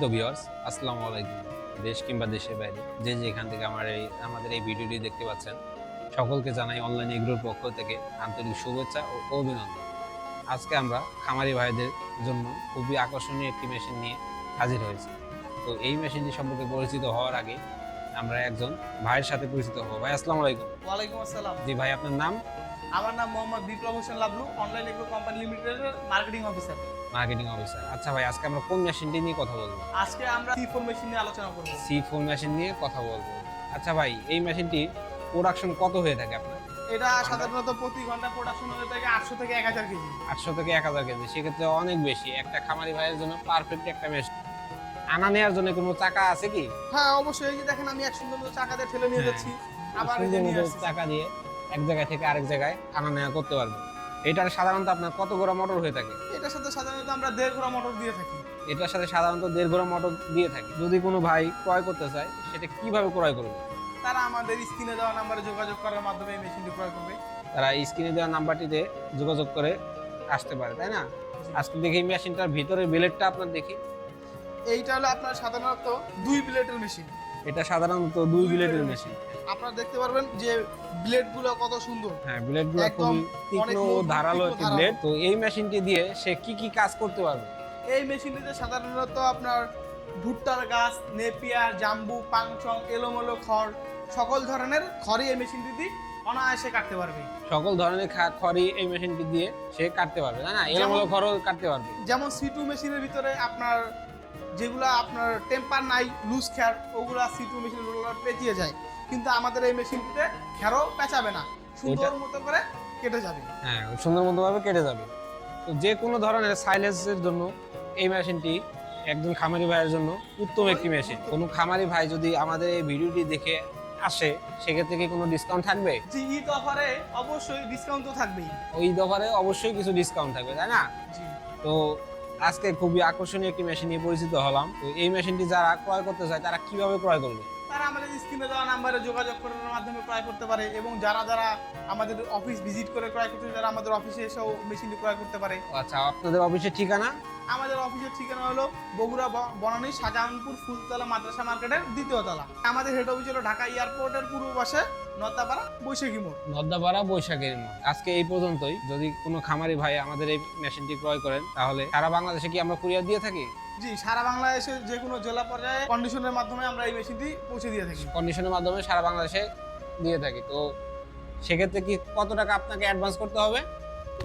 সম্মানিত ভিউয়ার্স, আসসালামু আলাইকুম। দেশ কিংবা দেশের বাইরে যে যেখান থেকে আমাদের এই ভিডিওটি দেখতে পাচ্ছেন, সকলকে জানাই অনলাইন এগ্রোর পক্ষ থেকে আন্তরিক শুভেচ্ছা ও অভিনন্দন। আজকে আমরা খামারি ভাইদের জন্য খুবই আকর্ষণীয় একটি মেশিন নিয়ে হাজির হয়েছি। তো এই মেশিনটি সম্পর্কে পরিচিত হওয়ার আগে আমরা একজন ভাইয়ের সাথে পরিচিত হবো। ভাই আসসালামু আলাইকুম। ওয়ালাইকুম আসসালাম। জি ভাই, আপনার নাম? আমার নাম Mohammad Biplob Hossain Lablu, online agro company লিমিটেডের মার্কেটিং অফিসার। Marketing officer. আচ্ছা ভাই, আজকে আমরা কোন মেশিনটি নিয়ে কথা বলবো? আজকে আমরা C4 মেশিন নিয়ে আলোচনা করব। C4 মেশিন নিয়ে কথা বলবো। আচ্ছা ভাই, এই মেশিনটি প্রোডাকশন কত হয়ে থাকে আপনার? এটা সাধারণত প্রতি ঘন্টা প্রোডাকশন হয়ে থাকে 800 থেকে 1000 কেজি। 800 থেকে 1000 কেজি, সেক্ষেত্রে অনেক বেশি। একটা খামারি ভাইয়ের জন্য পারফেক্ট একটা মেশিন। আনা নেওয়ার জন্য কোনো চাকা আছে কি? হ্যাঁ অবশ্যই, এই যে দেখেন আমি এক সুন্দর মতো চাকা দিয়ে ঠেলে নিয়ে যাচ্ছি, আবার এই যে নিয়ে আসছি। চাকা দিয়ে এক জায়গা থেকে আরেক জায়গায় আনা নেওয়া করতে পারবে। এটার সাধারণত আপনার কত গোড়া মোটর হয়ে থাকে? এটার সাথে সাধারণত আমরা 1.5 ঘোড়া মোটর দিয়ে থাকি। এটার সাথে সাধারণত 1.5 গোড়া মোটর দিয়ে থাকি। যদি কোনো ভাই ক্রয় করতে চায়, সেটা কিভাবে ক্রয় করবে? তারা আমাদের স্ক্রিনে দেওয়া নম্বরে যোগাযোগ করার মাধ্যমে এই মেশিনটি ক্রয় করবে। তারা স্ক্রিনে দেওয়া নাম্বারটিতে যোগাযোগ করে আসতে পারে, তাই না? আজকে দেখি মেশিনটার ভিতরের ব্লেডটা আপনার দেখি। এইটা হলো আপনার সাধারণত 2 ব্লেডের মেশিন। এটা সাধারণত 2 ব্লেডের মেশিন। আপনারা দেখতে পারবেন যে ব্লেডগুলো কত সুন্দর। হ্যাঁ, ব্লেডগুলো একদম খুবই তীক্ষ্ণ ও মজবুত, ধারালো তীক্ষ্ণ একটি ধারালো। ব্লেড। তো এই মেশিনটি দিয়ে সে কি কি কাজ করতে পারবে? এই মেশিনটিতে সাধারণত আপনার ভুট্টার গাছ, নেপিয়ার, জাম্বু, পাংচং, এলোমেলো খড়, সকল ধরনের খড়ই এই মেশিনটি অনায়াসে কাটতে পারবে। সকল ধরনের খড়ি এই মেশিনটি দিয়ে সে কাটতে পারবে, তাই না? এলোমেলো খড়ও কাটতে পারবে। যেমন C2 মেশিনের ভিতরে আপনার যেগুলা আপনার টেম্পার নাই, লুজ খ্যার, ওগুলা C2 মেশিনগুলো পেঁচিয়ে যায়, কিন্তু আমাদের এই মেশিনটিতে খ্যারও পেঁচাবে না, সুন্দর মতো করে কেটে যাবে। হ্যাঁ, সুন্দর মতোভাবে কেটে যাবে। তো যে কোনো ধরনের সাইলেন্সের জন্য এই মেশিনটি একজন খামারি ভাইয়ের জন্য উত্তম একটি মেশিন। কোনো খামারি ভাই যদি আমাদের এই ভিডিওটি দেখে আসে, সেক্ষেত্রে কি কোনো ডিসকাউন্ট থাকবে? জি, ঈদ অফারে অবশ্যই ডিসকাউন্ট তো থাকবেই। ওই দফারে অবশ্যই কিছু ডিসকাউন্ট থাকবে, তাই না? জি। তো আজকে খুবই আকর্ষণীয় একটি মেশিন নিয়ে পরিচিত হলাম। তো এই মেশিনটি যারা ক্রয় করতে চায়, তারা কিভাবে ক্রয় করবে? তারা আমাদের স্ক্রিনে দেওয়া নাম্বারে যোগাযোগ করার মাধ্যমে ক্রয় করতে পারে, এবং যারা যারা আমাদের অফিস ভিজিট করে ক্রয় করতে চায়, তারা আমাদের অফিসে এসেও মেশিনটি ক্রয় করতে পারে। আচ্ছা, আপনাদের অফিসের ঠিকানা? আমাদের অফিসের ঠিকানা হলো বগুড়া বনানী শাহজাহানপুর ফুলতলা মাদ্রাসা মার্কেটের 2য় তলা। আমাদের হেড অফিস হলো ঢাকা এয়ারপোর্টের পূর্ব পাশে নদ্দাপাড়া বৈশাখী মোড়। নদ্দাপাড়া বৈশাখের মোড়। আজকে এই পর্যন্তই। যদি কোনো খামারি ভাই আমাদের এই মেশিনটি ক্রয় করেন, তাহলে সারা বাংলাদেশে কি আমরা কুরিয়ার দিয়ে থাকি? জি, সারা বাংলাদেশের যে কোনো জেলা পর্যায়ে কন্ডিশনের মাধ্যমে আমরা এই মেশিনটি পৌঁছে দিয়ে থাকি। কন্ডিশনের মাধ্যমে সারা বাংলাদেশে দিয়ে থাকি। তো সেক্ষেত্রে কি কত টাকা আপনাকে অ্যাডভান্স করতে হবে?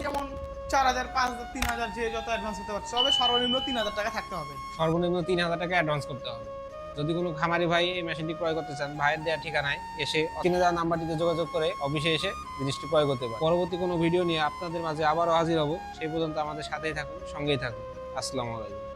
যেমন 4000, 5000, 3000 যে যত অ্যাডভান্স হতে পারছে, তবে সর্বনিম্ন 3000 টাকা থাকতে হবে। সর্বনিম্ন 3000 টাকা অ্যাডভান্স করতে হবে। যদি কোনো খামারি ভাই এই মেশিনটি ক্রয় করতে চান, ভাইয়ের দেওয়া ঠিকানায় এসে কিনে দেওয়া নাম্বারটিতে যোগাযোগ করে অফিসে এসে জিনিসটি ক্রয় করতে পারেন। পরবর্তী কোনো ভিডিও নিয়ে আপনাদের মাঝে আবারও হাজির হব। সেই পর্যন্ত আমাদের সাথেই থাকুন, সঙ্গেই থাকুন। আসসালামু আলাইকুম।